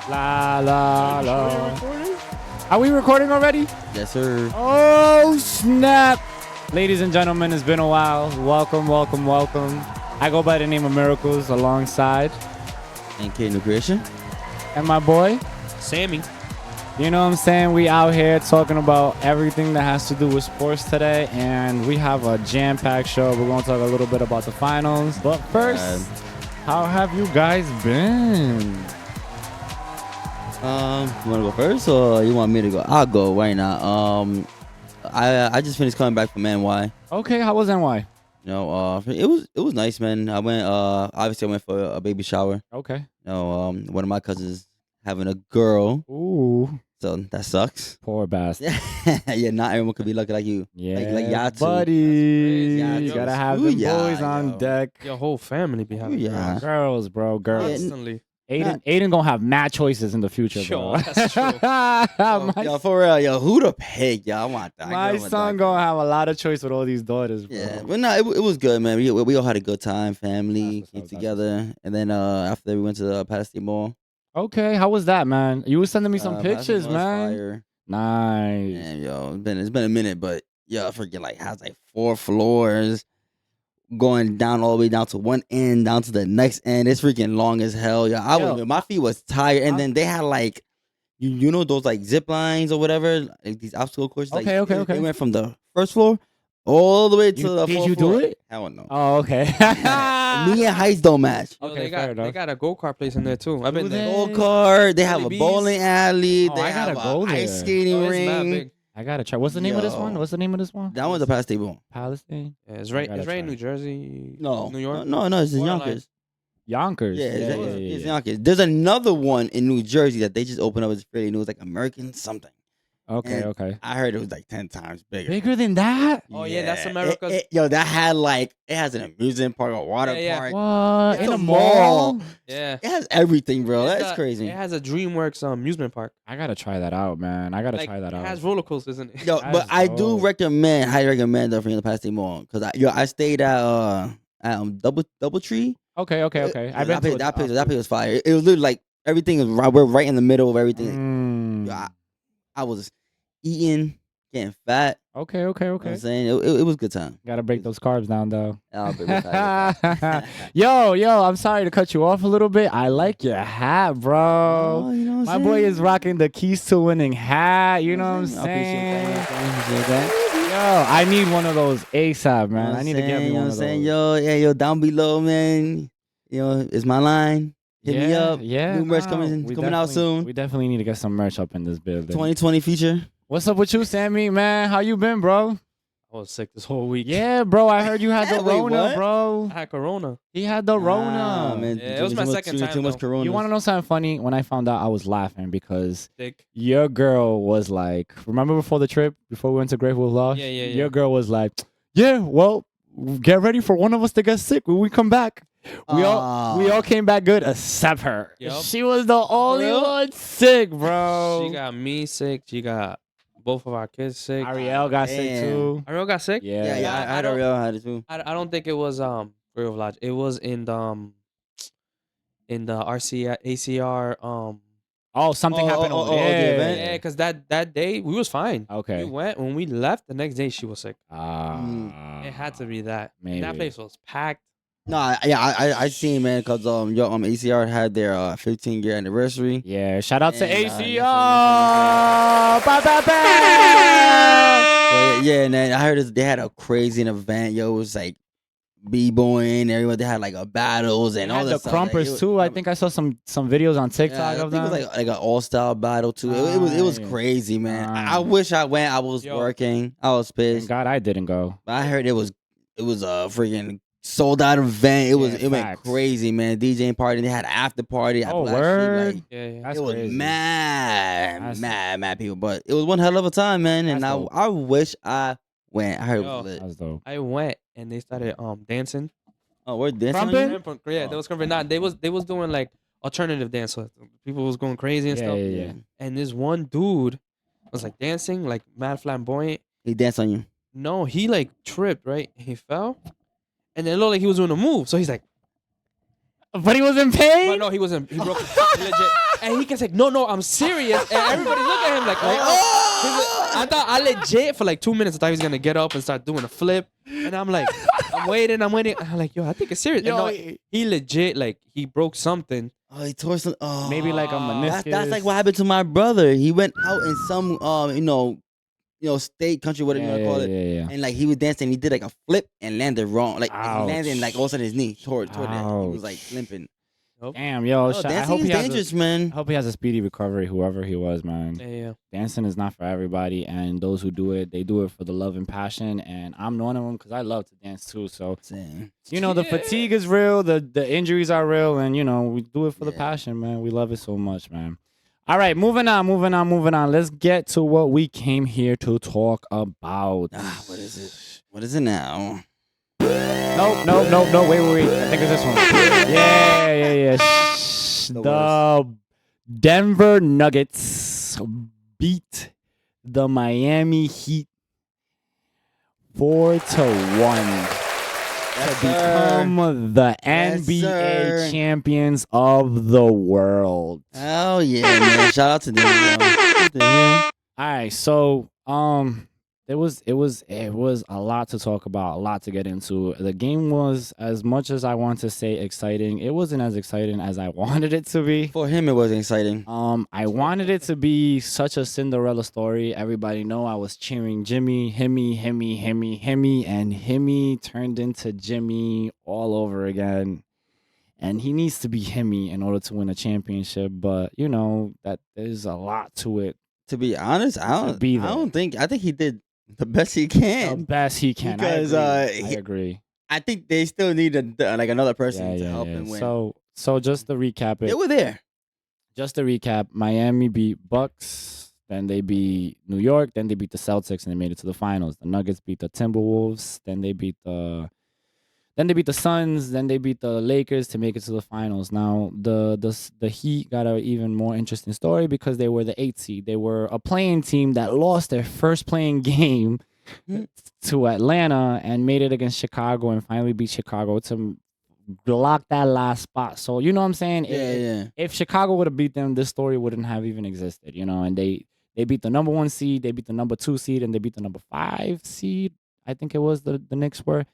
La la la. Are we recording already? Yes, sir. Oh snap! Ladies and gentlemen, it's been a while. Welcome. I go by the name of Miracles alongside And K New Creation. and my boy. Sammy. You know what I'm saying? We out here talking about everything that has to do with sports today, and we have a jam-packed show. We're going to talk a little bit about the finals. But first, how have you guys been? You want to go first, or you want me to go? I'll go right now. I just finished coming back from NY. Okay, how was NY? You know, it was nice, man. I went. Obviously, I went for a baby shower. Okay. You know, one of my cousins having a girl. Ooh. So that sucks. Poor bastard. Yeah, not everyone could be lucky like you. Yeah, like Yatu. buddy. Yatu. You gotta have Ooh, them yeah, boys on yo. deck. Your whole family be having Yeah. Girls, bro, girls. constantly. Aiden gonna have mad choices in the future, bro. Sure, that's true. Yo, for real, yo, who to pick? Yo, I want that. My son gonna have a lot of choice with all these daughters, bro. Yeah, but no, it was good, man. We all had a good time, family, That's what's came up, together, and then after we went to the Patterson Mall. Okay, how was that, man? You were sending me some Patterson pictures, Mall was man. fire. Nice. Man, yo, it's been a minute, but yo, I forget has like 4 floors, going down all the way down to one end, down to the next end. It's freaking long as hell. Yo, my feet was tired, and then they had like, you know those like zip lines or whatever, like these obstacle courses. Okay, like, okay. They went from the first floor all the way to the Did fourth you floor. do it? Hell no. Oh, okay. Me and heights don't match. Yo, Okay, they fair got enough. they got a go-kart place in there too. I've been Do there. they? Gold card. They have a Bees. bowling alley. Oh, They I gotta have go a ice there. skating Oh, it's mad ring. big. I gotta try. What's the name of this one? Yo. What's the name of this one? That one's a past table. Palestine. Yeah, it's I right. gotta It's right in try. New Jersey. No, New York. No, it's in Or like- Yonkers. Yonkers. Yeah, Yeah, it's Yonkers. There's another one in New Jersey that they just opened up. It's fairly new. It's like American something. Okay, And okay. I heard it was like 10 times bigger. Bigger than that? Oh, yeah, that's It- America's- yo, that had like, it has an amusement park, a water Yeah. park. What? It's In a a mall? Yeah. It has everything, bro. It's That's crazy. It has a DreamWorks amusement park. I gotta try that out, man. I gotta try that It out. has roller coasters in it. Yo, That but is I do dope. recommend, highly recommend the freaking Past Mall because I stayed at Double Tree. Okay. I've been that to place. That place was fire. It was literally like everything is right. We're right in the middle of everything. Mm. Yo, I was eating, getting fat. Okay. You know what I'm saying it was a good time. Gotta break those carbs down, though. I'll be with that. Yo, I'm sorry to cut you off a little bit. I like your hat, Oh, bro. you know what My I'm boy saying? is rocking the keys to winning hat. You know what I'm I appreciate saying? that. Appreciate that. Yo, I need one of those ASAP, You know man. what I I'm need to get saying? me You know one what of I'm saying? those. Yo, down below, man. You know, it's my line. Hit me up. Yeah. New merch no, coming we out definitely- soon. We definitely need to get some merch up in this building. 2020 feature. What's up with you, Sammy? Man, how you been, bro? I was sick this whole week. Yeah, bro. I heard you had the Wait, Rona, what? bro. I had Corona. He had the Rona. Ah, man. Yeah, it was my second time, Too much though. Corona. You want to know something funny? When I found out, I was laughing because Sick. your girl was like, remember before the trip, before we went to Grateful Lost? Yeah. Your girl was like, yeah, well, get ready for one of us to get sick when we come back. We all came back good except her. Yup. She was the only real? one sick, bro. She got me sick. She got both of our kids sick. Ariel got sick Damn. too. Ariel got sick. Yeah. Yeah, I had I don't- had it too. I don't think it was Real Village. It was in the ACR Oh, something happened over the there. event? yeah, because that day we was fine. Okay. We went when we left. The next day she was sick. Ah, It had to be that. maybe. That place was packed. No, I seen, man, because ACR had their 15-year anniversary. Yeah, shout out to And, ACR. yes, Ba, ba, ba. So yeah, and then I heard they had a crazy event. Yo, it was like b-boying. Everyone, they had like battles and They all had that the stuff. Like, crumpers it too. I think I saw some videos on Yeah, TikTok I of think them. it was like an all-style battle too. It was Nice. crazy, man. I Nice. wish I went. I was Yo. working. I was Thank pissed. God I didn't go. But I heard it was a freaking sold out event. It Yeah, went facts. crazy, man. DJing party. They had an after party. Oh, Actually, word? like, Yeah. That's it was crazy. mad, That's- mad people. But it was one hell of a time, man. And That's dope. I wish I went. I heard it Yo. was lit. That's dope. I went and they started dancing. Oh, we're dancing. on Crumping? you? Yeah, they was covering. They was doing like alternative dance. So people was going crazy and Yeah, stuff. yeah. And this one dude was like dancing, like mad flamboyant. He danced on you. No, he like tripped, right? He fell. And then it looked like he was doing a move. So he's like, But he was in pain? But no, he wasn't. He broke legit. And he can say, no, I'm serious. And everybody look at him like oh. I thought I legit for like 2 minutes. I thought he was gonna get up and start doing a flip. And I'm like, I'm waiting. I'm like, yo, I think it's serious. Yo, and no, he legit like he broke something. Oh, he tore some. Oh, maybe like a meniscus. That's like what happened to my brother. He went out in some state, country, whatever you want to call it. Yeah. And like he was dancing, he did like a flip and landed wrong. Like he Ouch. landed and like all of a sudden his knee tore that. He was like limping. Damn, yo. I Dancing is dangerous, man. I hope he has a speedy recovery, whoever he was, man. Yeah. Dancing is not for everybody, and those who do it, they do it for the love and passion. And I'm one of them because I love to dance too. So, the fatigue is real, the injuries are real, and we do it for the passion, man. We love it so much, man. All right, moving on. Let's get to what we came here to talk about. What is it? What is it now? No. Wait. I think it's this one. Yeah. The Denver Nuggets beat the Miami Heat 4-1 to become the NBA champions of the world. Oh yeah, man! Shout out to them. All right, so it was a lot to talk about, a lot to get into. The game was, as much as I want to say exciting, it wasn't as exciting as I wanted it to be. For him, it wasn't exciting. I wanted it to be such a Cinderella story. Everybody know I was cheering Jimmy, Himmy, and Himmy turned into Jimmy all over again. And he needs to be Himmy in order to win a championship. But that there's a lot to it. To be honest, I think he did the best he can. The best he can. Because I agree. I think they still need another person to help him win. So just to recap it. They were there. Just to recap, Miami beat Bucks, then they beat New York, then they beat the Celtics, and they made it to the finals. The Nuggets beat the Timberwolves, then they beat the Suns, then they beat the Lakers to make it to the finals. Now, the Heat got an even more interesting story because they were the 8th seed. They were a playing team that lost their first playing game to Atlanta and made it against Chicago and finally beat Chicago to block that last spot. So, you know what I'm saying? If Chicago would have beat them, this story wouldn't have even existed, and they beat the number 1 seed, they beat the number 2 seed, and they beat the number 5 seed. I think it was the Knicks were.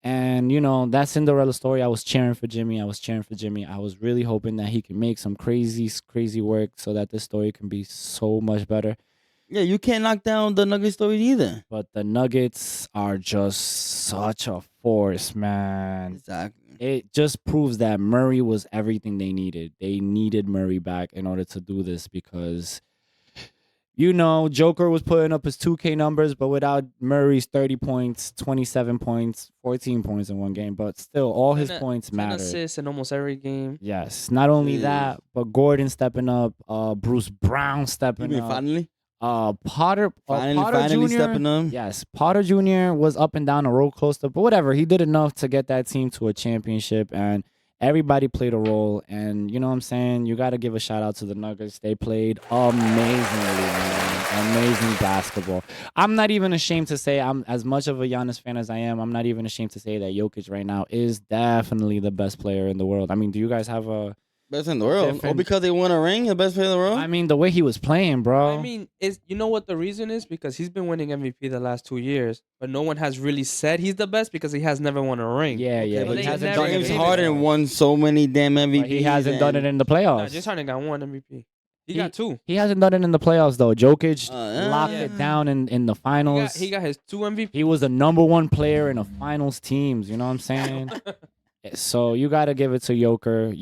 And, that Cinderella story, I was cheering for Jimmy. I was really hoping that he can make some crazy work so that this story can be so much better. Yeah, you can't knock down the Nuggets story either. But the Nuggets are just such a force, man. Exactly. It just proves that Murray was everything they needed. They needed Murray back in order to do this because... Joker was putting up his 2K numbers, but without Murray's 30 points, 27 points, 14 points in one game. But still, all his points mattered. 10 assists in almost every game. Yes. Not only that, but Gordon stepping up, Bruce Brown stepping up. Finally? Potter Finally Jr. stepping up. Yes. Potter Jr. was up and down the road close to, but whatever. He did enough to get that team to a championship, and everybody played a role, and you know what I'm saying? You got to give a shout out to the Nuggets. They played amazingly, man. Amazing basketball. I'm not even ashamed to say, I'm as much of a Giannis fan as I am, I'm not even ashamed to say that Jokic right now is definitely the best player in the world. I mean, do you guys have a... Best in the world? Oh, because they won a ring, the best player in the world? I mean, the way he was playing, bro. I mean, you know what the reason is? Because he's been winning MVP the last 2 years, but no one has really said he's the best because he has never won a ring. Yeah, but he hasn't done it. James Harden won so many damn MVPs. But he hasn't done it in the playoffs. No, James Harden got 1 MVP. He got 2. He hasn't done it in the playoffs, though. Jokic locked it down in the finals. He got his 2 MVP. He was the number 1 player in the finals teams. You know what I'm saying? So you got to give it to Joker.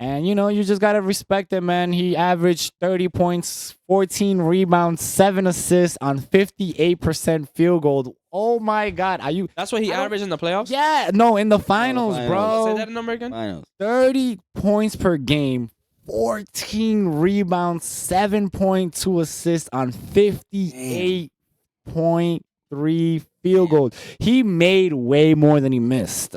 And, you just got to respect it, man. He averaged 30 points, 14 rebounds, 7 assists on 58% field goal. Oh, my God. That's what he averaged in the playoffs? Yeah. No, in the finals, bro. Say that number again? Finals. 30 points per game, 14 rebounds, 7.2 assists on 58.3 field goals. He made way more than he missed.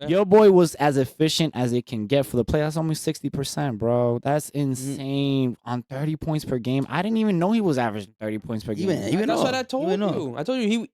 Your boy was as efficient as it can get for the playoffs, almost 60%, bro. That's insane on 30 points per game. I didn't even know he was averaging 30 points per game. That's what I told you. I told you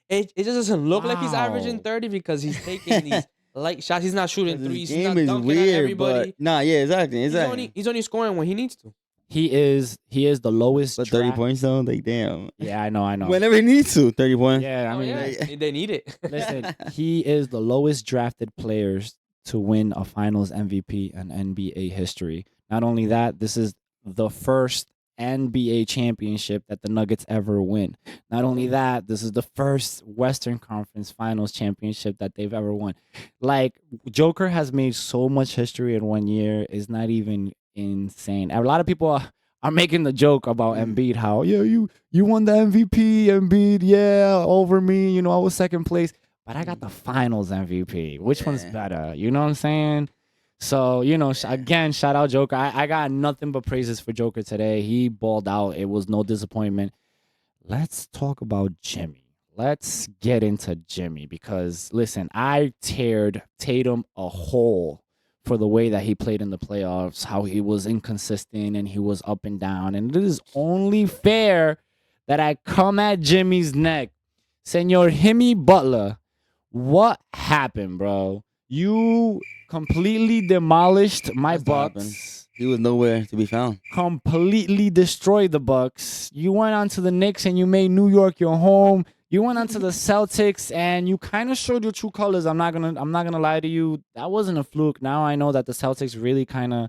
it just doesn't look like he's averaging 30 because he's taking these light shots. He's not shooting This threes. He's game not is dunking at weird, everybody. but nah, yeah, exactly. He's only scoring when he needs to. He is the lowest. But 30 draft- points though, like damn. Yeah, I know. Whenever he needs to, 30 points. Yeah, I Oh, mean, yeah. They need it. listen, he is the lowest drafted players to win a Finals MVP in NBA history. Not only that, this is the first NBA championship that the Nuggets ever win. Not only that, this is the first Western Conference Finals championship that they've ever won. Like, Joker has made so much history in 1 year. It's not even insane. A lot of people are making the joke about Embiid, how, yeah, you won the MVP, Embiid, yeah, over me. You know, I was second place. But I got the Finals MVP. Which one's better? You know what I'm saying? So, you know, again, shout out Joker. I got nothing but praises for Joker today. He balled out. It was no disappointment. Let's talk about Jimmy. Let's get into Jimmy because, listen, I teared Tatum a hole for the way that he played in the playoffs, how he was inconsistent and he was up and down. And it is only fair that I come at Jimmy's neck. Senor Himmy Butler, what happened, bro? You completely demolished my Bucks. He was nowhere to be found. Completely destroyed the Bucks. You went on to the Knicks and you made New York your home. You went on to the Celtics and you kind of showed your true colors. I'm not gonna lie to you. That wasn't a fluke. Now I know that the Celtics really kind of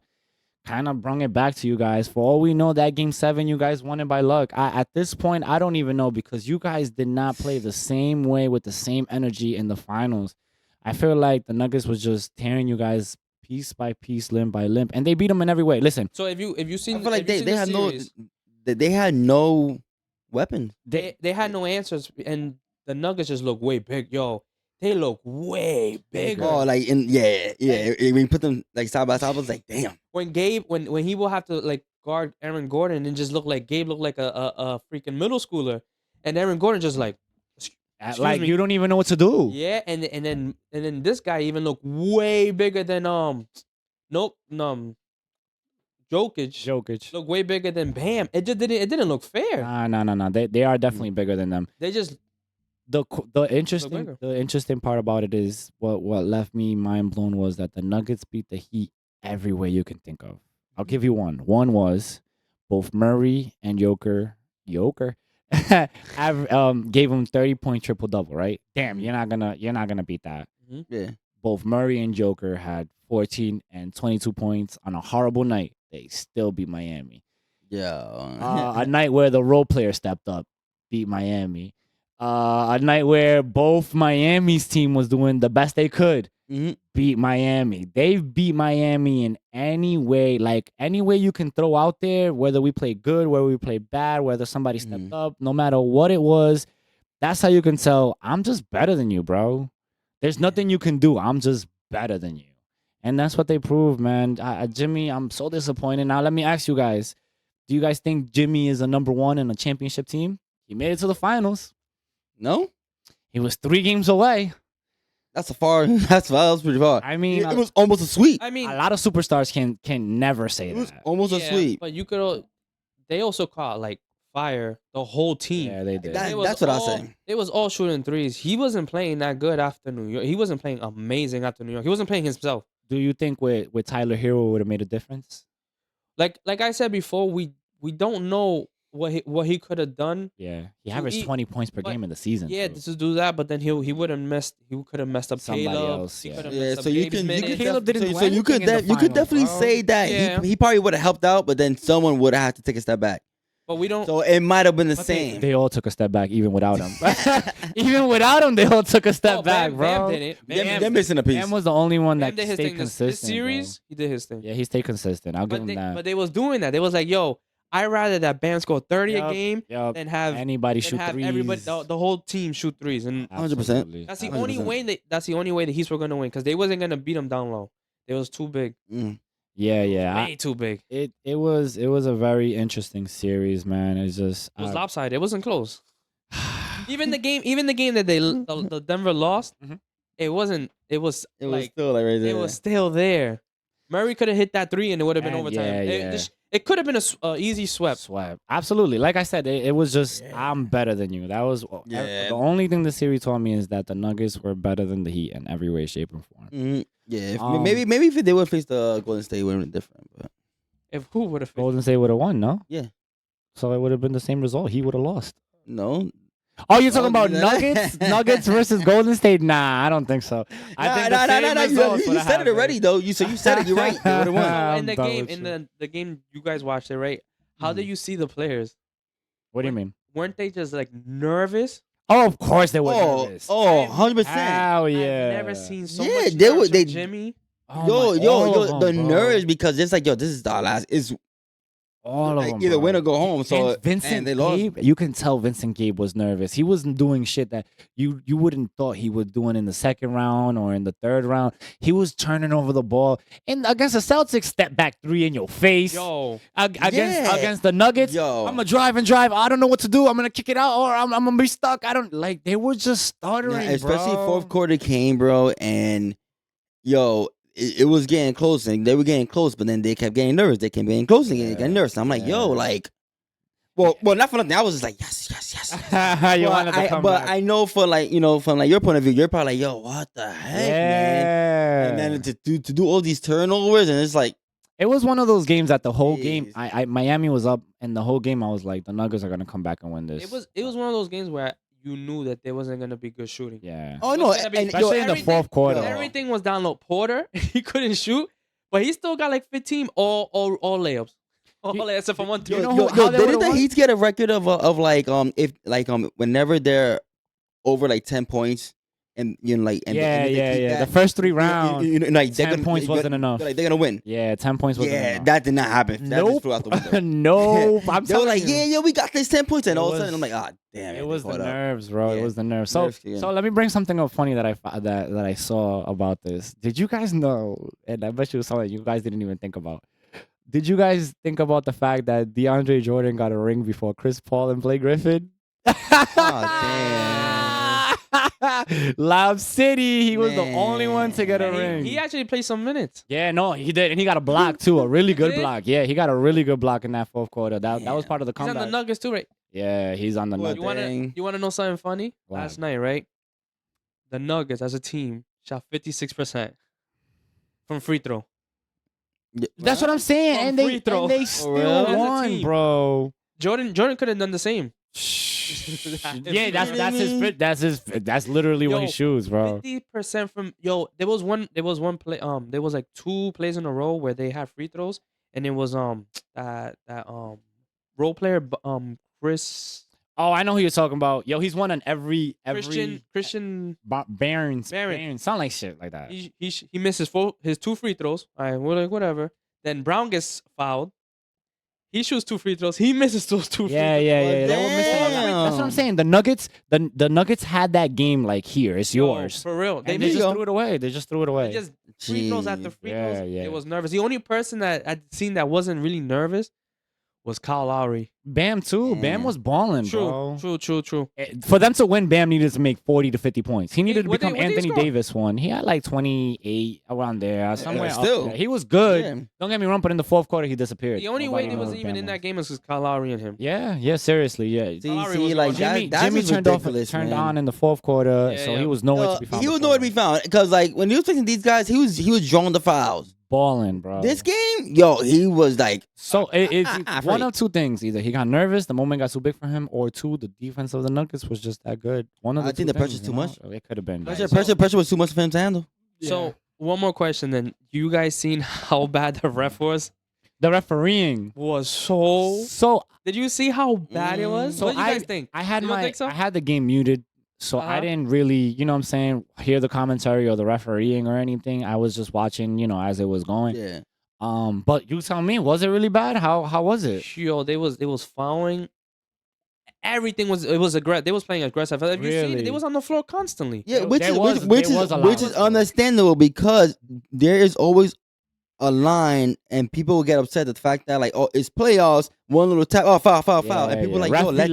brung it back to you guys. For all we know, that Game 7, you guys won it by luck. At this point, I don't even know because you guys did not play the same way with the same energy in the finals. I feel like the Nuggets was just tearing you guys piece by piece, limb by limb, and they beat them in every way. Listen. So if you seen, I feel like they had series, they had no weapons. They had no answers, and the Nuggets just look way big. Yo, they look way bigger. Oh, like when you put them like side by side, I was like, damn. When Gabe, when he will have to like guard Aaron Gordon and just look like Gabe looked like a freaking middle schooler, and Aaron Gordon just like. Like you don't even know what to do. Yeah, and then this guy even looked way bigger than Jokic. Look way bigger than Bam. It didn't look fair. No. They are definitely bigger than them. They just the interesting part about it is what left me mind blown was that the Nuggets beat the Heat every way you can think of. I'll give you one. One was both Murray and Joker gave him 30-point triple-double, right? Damn, you're not gonna beat that. Mm-hmm. Yeah. Both Murray and Joker had 14 and 22 points on a horrible night. They still beat Miami. Yeah. A night where the role player stepped up, beat Miami. A night where both Miami's team was doing the best they could, beat Miami. They've beat Miami in any way, like any way you can throw out there, whether we play good, whether we play bad, whether somebody stepped up, no matter what it was. That's how you can tell, I'm just better than you, bro. There's nothing you can do. I'm just better than you. And that's what they proved, man. Jimmy, I'm so disappointed. Now, let me ask you guys, do you guys think Jimmy is a number one in a championship team? He made it to the finals. No? He was 3 games away. That's pretty far. I mean, it was almost a sweep. I mean, a lot of superstars can never say It was that. almost a sweep. But they also caught like fire the whole team. Yeah, they did. That's what I say. It was all shooting threes. He wasn't playing that good after New York. He wasn't playing amazing after New York. He wasn't playing himself. Do you think with Tyler Hero would have made a difference? Like I said before, we don't know what he could have done. Yeah, he averaged 20 points per game in the season. Yeah, to do that, but then he could have messed up somebody Caleb. else. He Yeah, could have Yeah, messed so up you Gabe's can minutes. Caleb didn't do so you could anything in the you could finals, definitely bro. say that Yeah. he probably would have helped out, but then someone would have had to take a step back. But we don't. So it might have been the But same. They all took a step back, even without him. Even without him, they all took a step back, Bam, bro. Bam did it. They're missing a piece. Bam was the only one Bam that did his stayed thing. consistent. This series, he did his thing. Yeah, he stayed consistent. I'll give him that. But they was doing that. They was like, yo, I'd rather that Bam score 30 a Yup, game yup. than have Anybody than shoot have threes. everybody, the whole team shoot threes, and 100%. Absolutely. that's the 100%. only way. That's the only way the Heat were gonna win because they wasn't gonna beat them down low. It was too big, Yeah. way too big. It was a very interesting series, man. It's just It was lopsided. It wasn't close. even the game that the Denver lost, Mhm. it wasn't. It was It was like still like right there. it was still there. Murray could have hit that 3 and it would have been And overtime. yeah. It It could have been a easy swept. Swept. Absolutely. Like I said, it was just I'm better than you. That was the only thing the series taught me is that the Nuggets were better than the Heat in every way, shape, and form. Mm-hmm. Yeah, maybe if they would face the Golden State, it would have been different. But if who would have Golden State would have won, no? Yeah. So it would have been the same result. He would have lost. No. Oh, you're talking about Nuggets? Nuggets versus Golden State? Nah, I don't think so. I think You said it already, though. You said it. You're right. They would have won. In the game, the game you guys watched it, right? How did you see the players? What do you mean? Weren't they just like nervous? Oh, of course they were nervous. 100%. Hell yeah. I've never seen so much nerves from Jimmy. Yo, the nerves because it's like, yo, this is the last. It's all of them. Either win or go home. So and Vincent they lost. Gabe, you can tell Vincent Gabe was nervous. He wasn't doing shit that you wouldn't thought he was doing in the second round or in the third round. He was turning over the ball. And against the Celtics, step back three in your face. Yo. Against the Nuggets, I'm gonna drive. I don't know what to do. I'm gonna kick it out or I'm gonna be stuck. I don't like. They were just stuttering, especially bro. Fourth quarter came, bro, and yo. It was getting close, and they were getting close, but then they kept getting nervous. They kept getting close and getting nervous. And I'm like, yo, like, well, not for nothing. I was just like, yes. But I know from your point of view, you're probably like, yo, what the heck, man? And then to do all these turnovers, and it's like, it was one of those games that the whole game, Miami was up, and the whole game I was like, the Nuggets are gonna come back and win this. It was one of those games where you knew that there wasn't gonna be good shooting. Yeah. Oh no, especially in the fourth quarter. Everything was down low. Porter, he couldn't shoot, but he still got like 15 all layups. Except for one two. Didn't the Heat get a record of whenever they're over like 10 points and the first three rounds, 10 points wasn't enough. Like they're gonna win. Yeah, 10 points wasn't enough. Yeah, that did not happen. That just flew out the window. No, they were like, we got this 10 points, and all of a sudden I'm like, damn. It was the nerves, bro. It was the nerves. So let me bring something up funny that I saw about this. Did you guys know? And I bet you it was something you guys didn't even think about. Did you guys think about the fact that DeAndre Jordan got a ring before Chris Paul and Blake Griffin? Oh damn. Lob City, he was the only one to get a ring. He actually played some minutes. Yeah, no, he did, and he got a block too, a really good block. Yeah, he got a really good block in that fourth quarter. That was part of the comeback. He's on the Nuggets too, right? Yeah, he's on the Nuggets. You want to know something funny? What? Last night, right? The Nuggets as a team shot 56% from free throw. That's what I'm saying, and they still won, bro. Jordan could have done the same. Yeah, that's literally what he shoots, bro. 50% from there was one play there was like 2 plays in a row where they had free throws, and it was that role player Chris. Oh, I know who you're talking about. Yo, he's won on every Christian Barons. Sound like shit like that. He misses his 2 free throws. All right, we're like whatever. Then Brown gets fouled. He shoots 2 free throws. He misses those 2 free throws. Yeah. They were missing. That's what I'm saying. The Nuggets had that game like here. It's yours. For real. They just threw it away. They just threw it away. Just free throws after free throws. Yeah. It was nervous. The only person that I'd seen that wasn't really nervous was Kyle Lowry. Bam too. Yeah. Bam was balling, bro. True. For them to win, Bam needed to make 40 to 50 points. He needed to become Anthony Davis one. He had like 28 around there, somewhere up there. He was good. Yeah. Don't get me wrong, but in the fourth quarter, he disappeared. The only way he wasn't even in that game was Kyle Lowry and him. Yeah, seriously, yeah. See, like Jimmy turned on in the fourth quarter, so he was nowhere to be found. He was nowhere to be found because, like, when he was facing these guys, he was drawing the fouls. Balling, bro. This game, he was like it's one of two things: either he got nervous, the moment got too big for him, or two, the defense of the Nuggets was just that good. I think the pressure's too much. It could have been. Pressure was too much for him to handle. Yeah. So one more question, then. You guys seen how bad the ref was? The refereeing was so. Did you see how bad it was? So what do you guys think? I had the game muted. So I didn't really, you know what I'm saying, hear the commentary or the refereeing or anything. I was just watching, as it was going. Yeah. But you tell me, was it really bad? How was it? Yo, they was fouling. Everything was aggressive. They was playing aggressive. Have you seen it? They was on the floor constantly. Yeah, which is understandable because there is always a line, and people will get upset at the fact that like, oh, it's playoffs, one little tap, oh, foul, and people like, yo, let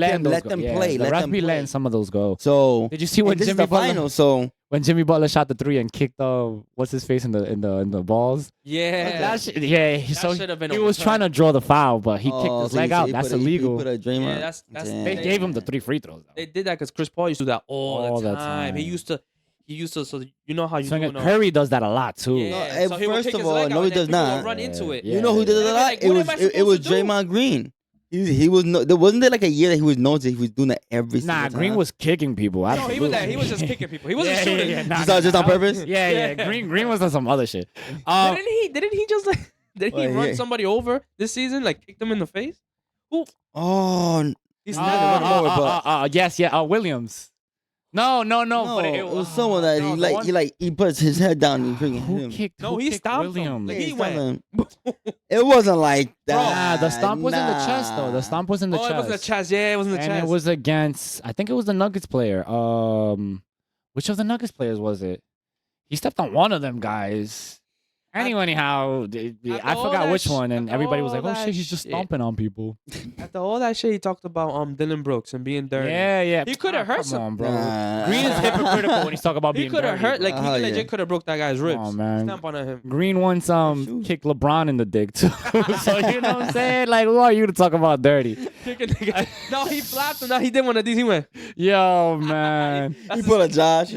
them play, The let ref them be play. letting some of those go. So did you see when this Jimmy is the Butler? final, so When Jimmy Butler shot the 3 and kicked what's his face in the balls? Yeah. That so should have been he was overturned. trying to draw the foul, but he kicked his leg out. That's illegal. He put a Draymond. Yeah, that's They gave him the 3 free throws. They did that because Chris Paul used to do that all All the the time. time. He used to. So you know how you So do. Curry does that a lot too. Yeah. No, So he would first kick of his all, leg no, out he and then does people not. would run into it. Yeah. You know who did it a And lot? like, what am I It was supposed to do? Draymond Green. He was no. There wasn't there like a year that he was known that he was doing that every single Nah, time. Green was kicking people. No, he was just kicking people. He wasn't Yeah, shooting. yeah, yeah. Just on purpose. Yeah. Green was on some other shit. Didn't he just like did he Well, run yeah. somebody over this season? Like kicked them in the face? Who? Oh, He's not run him over, yes, Williams. No. no, But it was someone that he puts his head down and freaking hit Who him. kicked? No, who he kicked stomped him. Williams? Like, Yeah, he he went. stomped him. It wasn't like that. Nah, the stomp was in the chest though. The stomp was in the chest. It was in the chest. Yeah, it was in the and chest. it was against. I think it was the Nuggets player. Which of the Nuggets players was it? He stepped on one of them guys. Anyhow, I forgot which one, and everybody was like, "Oh shit, he's just stomping on people." After all that shit, he talked about Dylan Brooks and being dirty. Yeah. He could have hurt Come some. on, bro. Nah. Green is hypocritical when he's talking about He being could have dirty, hurt. bro. Like he Oh, legit yeah. could have broke that guy's ribs. on, man. Stamp on him. Green once Shoot. kicked LeBron in the dick too. So you know what I'm saying? Like, who are you to talk about dirty? Kick a nigga. No, he flapped him. No, he did one of these. He went. Yo, man. He put a Josh.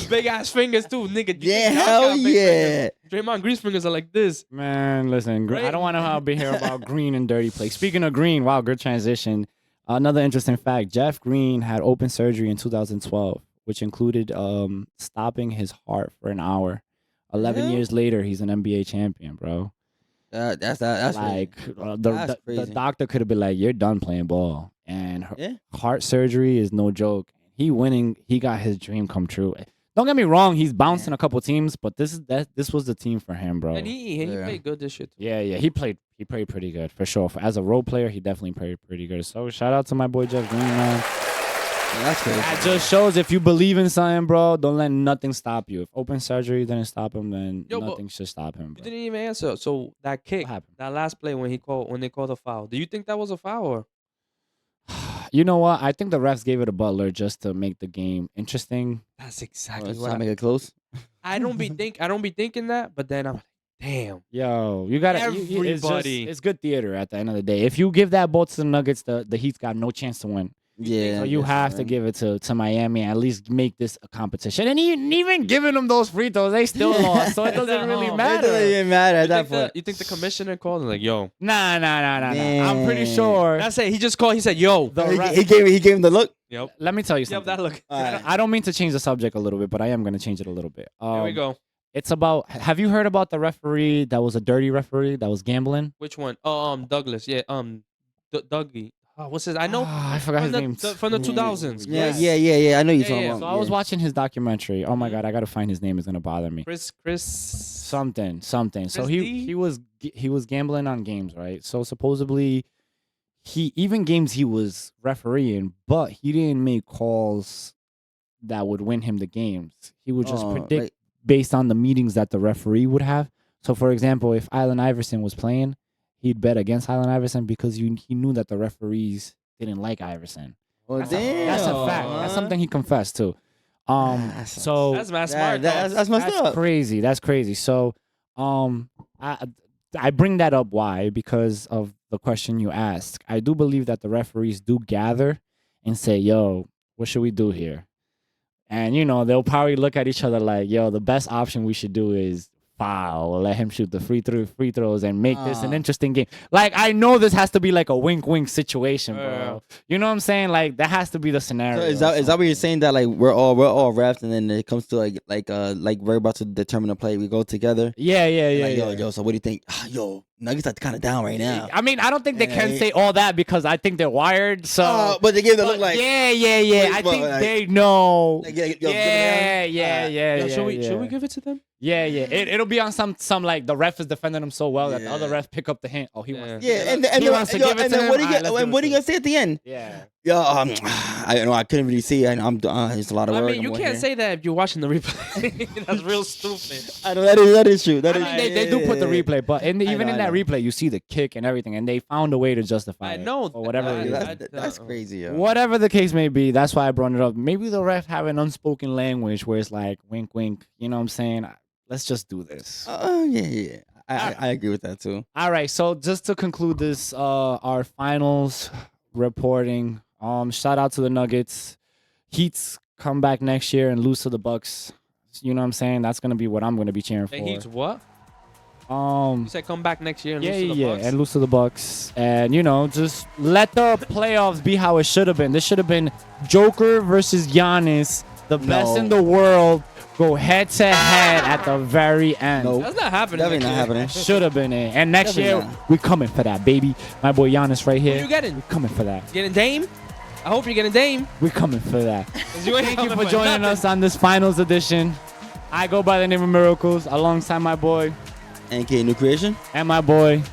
Big ass fingers too, nigga. Yeah, Josh hell got big yeah. fingers. Draymond Green's fingers are like this. Man, listen, I don't want to be here about Green and dirty play. Speaking of Green, wow, good transition. Another interesting fact, Jeff Green had open surgery in 2012, which included stopping his heart for an hour. 11 years later, he's an NBA champion, bro. That's Like, the crazy. doctor could have been like, you're done playing ball. And Yeah. heart surgery is no joke. He got his dream come true. Don't get me wrong, he's bouncing a couple teams, but this was the team for him, bro. And he played good this shit too. Yeah, he played pretty good for sure. As a role player, he definitely played pretty good. So shout out to my boy Jeff Green, man. That's crazy. That just shows if you believe in something, bro, don't let nothing stop you. If open surgery didn't stop him, then nothing should stop him. You Bro. didn't even answer. So that kick, What happened? that last play when they called a foul. Do you think that was a foul or? You know what? I think the refs gave it to Butler just to make the game interesting. That's Oh, exactly it's what trying to make it close. I don't be thinking that, but then I'm like, damn. Yo, you gotta. Everybody. It's good theater at the end of the day. If you give that ball to the Nuggets, the Heat's got no chance to win. Yeah. So you I guess have so, to man. give it to Miami and at least make this a competition. And even giving them those free throws, they still lost. So it doesn't really It matter. doesn't even matter at that point. You think the commissioner called and like, yo? Nah. I'm pretty Man. sure. That's it. He just called. He said, yo. He gave him the look. Yep. Let me tell you Yep. something. That look. All right. I don't mean to change the subject a little bit, but I am going to change it a little bit. Here we go. It's about. Have you heard about the referee that was a dirty referee that was gambling? Which one? Oh, Douglas. Yeah. Dougie. Oh, what's his? I know. I forgot his name. From the 2000s. Yeah. I know you're Yeah, talking yeah. about. So I was watching his documentary. Oh my god, I gotta find his name. It's gonna bother me. Chris. Something. So Chris D? he was gambling on games, right? So supposedly even games he was refereeing, but he didn't make calls that would win him the games. He would just predict like- based on the meetings that the referee would have. So for example, if Allen Iverson was playing, he'd bet against Allen Iverson because he knew that the referees didn't like Iverson. Well, That's a fact. That's something he confessed to. That sucks. So That's my smart. That's messed that's up. crazy. That's crazy. So, I bring that up. Why? Because of the question you asked. I do believe that the referees do gather and say, "Yo, what should we do here?" And they'll probably look at each other like, "Yo, the best option we should do is foul, let him shoot the free throws and make this an interesting game." Like, I know this has to be like a wink situation, bro. You know what I'm saying? Like, that has to be the scenario. So is that what you're saying, that like we're all refs, and then it comes to like we're about to determine a play, we go together? Yeah. Like, yo, so what do you think? Yo, Nuggets are kind of down right now. I mean, I don't think they can say all that because I think they're wired. So, but they gave the look like. Yeah. I think they know. Like, Yeah. Should we give it to them? Yeah. It'll be on some like the ref is defending him so well that the other ref pick up the hint. Oh, he wants. And then what are you gonna say at the end? Yeah. I know I couldn't really see. I'm it's a lot of work. I mean, you can't say that if you're watching the replay. That's real stupid. I know that is true. That is. They do put the replay, but even in that replay, you see the kick and everything, and they found a way to justify it. I know. Or whatever. That's crazy. Yo. Whatever the case may be, that's why I brought it up. Maybe the ref have an unspoken language where it's like wink, wink. You know what I'm saying? Let's just do this. Yeah. I agree with that too. All right. So just to conclude this, our finals reporting. Shout out to the Nuggets. Heat's come back next year and lose to the Bucks. You know what I'm saying? That's gonna be what I'm gonna be cheering for. Heat's what? You said come back next year and lose to the Bucks? and lose to the Bucks. And just let the playoffs be how it should have been. This should have been Joker versus Giannis, the best in the world, go head to head at the very end. No, that's not happening. Definitely not happening. Should have been it. And next year, we coming for that, baby. My boy Giannis right here. Who you getting? We coming for that. Getting Dame? I hope you're getting Dame. We coming for that. Thank you for joining us on this finals edition. I go by the name of Miracles alongside my boy NK New Creation and my boy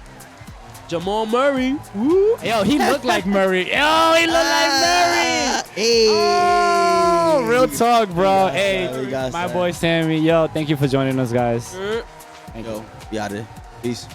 Jamal Murray. Woo. Yo, he looked like Murray. Yo, he looked like Murray. Hey. Oh, real talk, bro. My boy boy Sammy. Yo, thank you for joining us, guys. Yo, be out of here. Peace.